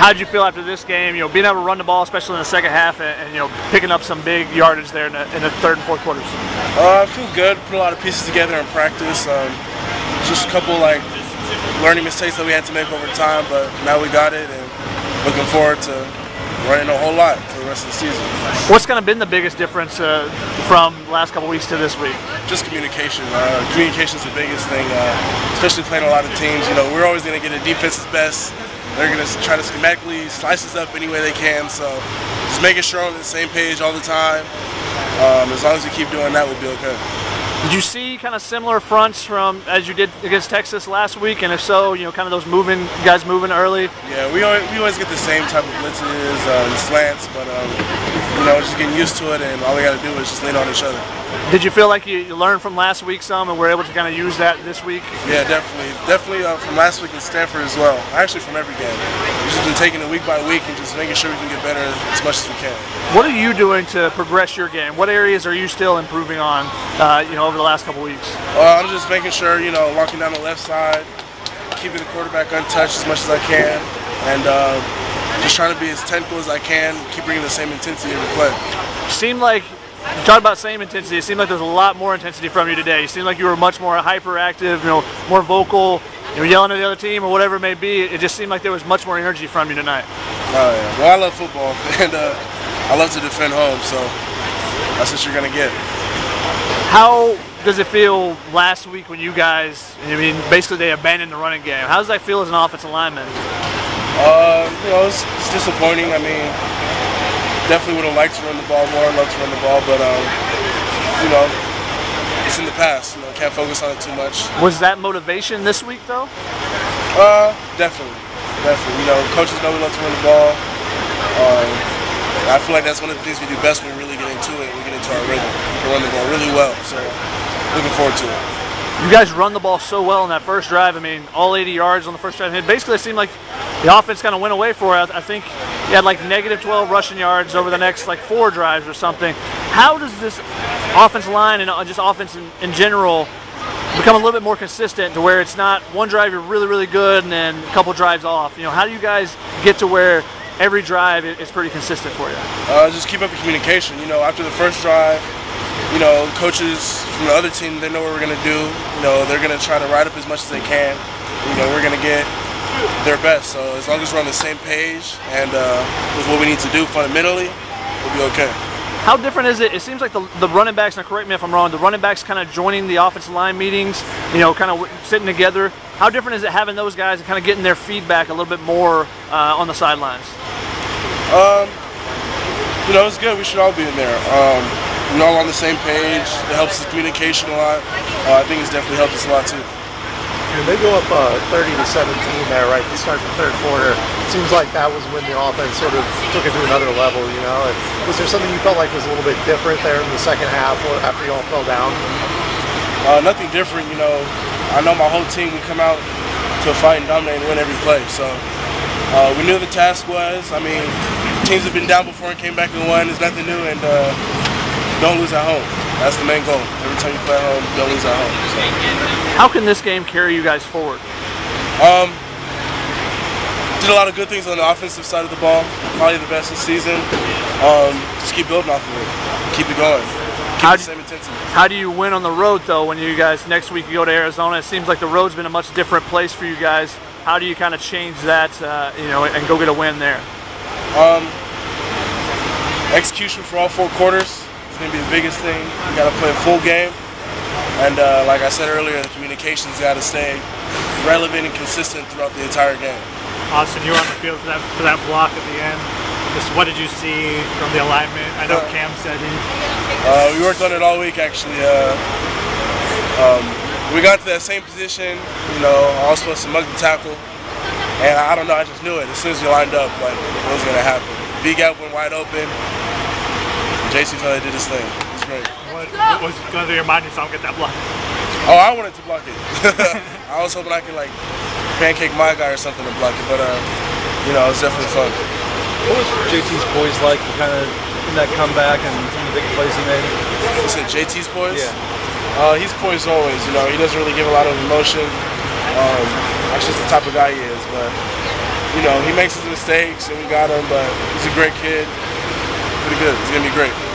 How did you feel after this game? Being able to run the ball, especially in the second half, and picking up some big yardage there in the third and fourth quarters. I feel good. Put a lot of pieces together in practice. Just a couple learning mistakes that we had to make over time, but now we got it, and looking forward to running a whole lot for the rest of the season. What's kind of been the biggest difference from the last couple weeks to this week? Just communication. Communication is the biggest thing, especially playing a lot of teams. We're always going to get a defense's best. They're going to try to schematically slice us up any way they can. So just making sure we're on the same page all the time. As long as we keep doing that, we'll be okay. Did you see kind of similar fronts from as you did against Texas last week? And if so, kind of those guys moving early? Yeah, we always get the same type of blitzes and slants, but just getting used to it, and all we got to do is just lean on each other. Did you feel like you learned from last week some and were able to kind of use that this week? Yeah, definitely. Definitely from last week in Stanford as well. Actually from every game. We've just been taking it week by week and just making sure we can get better as much as we can. What are you doing to progress your game? What areas are you still improving on, over the last couple weeks? I'm just making sure, locking down the left side, keeping the quarterback untouched as much as I can, and just trying to be as technical as I can, keep bringing the same intensity every play. Seemed like, you talked about same intensity, it seemed like there was a lot more intensity from you today. You seemed like you were much more hyperactive, more vocal, yelling at the other team or whatever it may be. It just seemed like there was much more energy from you tonight. Oh yeah, well I love football, and I love to defend home, so that's what you're going to get. How does it feel last week when you guys, basically they abandoned the running game? How does that feel as an offensive lineman? It's disappointing. Definitely would have liked to run the ball more. Love to run the ball, but it's in the past. Can't focus on it too much. Was that motivation this week, though? Definitely. Coaches know we love to run the ball. I feel like that's one of the things we do best when we really get into it. We get into our rhythm. We can run the ball really well. So looking forward to it. You guys run the ball so well in that first drive. All 80 yards on the first drive. Basically, it seemed like the offense kind of went away for it. I think you had -12 rushing yards over the next 4 drives or something. How does this offensive line and just offense in general become a little bit more consistent to where it's not one drive you're really, really good and then a couple drives off? How do you guys get to where every drive is pretty consistent for you? Just keep up the communication. After the first drive, coaches from the other team, they know what we're going to do. They're going to try to ride up as much as they can. We're going to get their best. So as long as we're on the same page and with what we need to do fundamentally, we'll be okay. How different is it? It seems like the running backs, and correct me if I'm wrong, the running backs kind of joining the offensive line meetings, kind of sitting together. How different is it having those guys and kind of getting their feedback a little bit more on the sidelines? It's good. We should all be in there. We're all on the same page. It helps the communication a lot. I think it's definitely helped us a lot too. And they go up 30-17 there, right, to start the third quarter. It seems like that was when the offense sort of took it to another level, Was there something you felt like was a little bit different there in the second half after you all fell down? Nothing different, I know my whole team would come out to fight and dominate and win every play. So we knew the task was. Teams have been down before and came back and won. There's nothing new, and don't lose at home. That's the main goal. Every time you play at home, don't lose at home. So. How can this game carry you guys forward? Did a lot of good things on the offensive side of the ball. Probably the best this season. Just keep building off of it. Keep it going. Keep the same intensity. How do you win on the road, though, when you guys next week you go to Arizona? It seems like the road's been a much different place for you guys. How do you kind of change that, and go get a win there? Execution for all 4 quarters is going to be the biggest thing. You got to play a full game, and like I said earlier, the communication's got to stay relevant and consistent throughout the entire game. Austin, you were on the field for that block at the end. Just what did you see from the alignment? I know Cam said we worked on it all week actually. We got to that same position. I was supposed to mug the tackle, and I don't know. I just knew it as soon as we lined up, like it was gonna happen. B gap went wide open. JC fella did his thing. It was great. What was going through your mind? You saw him get that block. Oh, I wanted to block it. I was hoping I could pancake my guy or something to block it, but it was definitely fun. What was JT's poise like, kind of in that comeback and some of the big plays he made? You said JT's poise? Yeah. He's poised always. He doesn't really give a lot of emotion. That's just the type of guy he is. But you know, he makes his mistakes and we got him, but he's a great kid. Pretty good. It's gonna be great.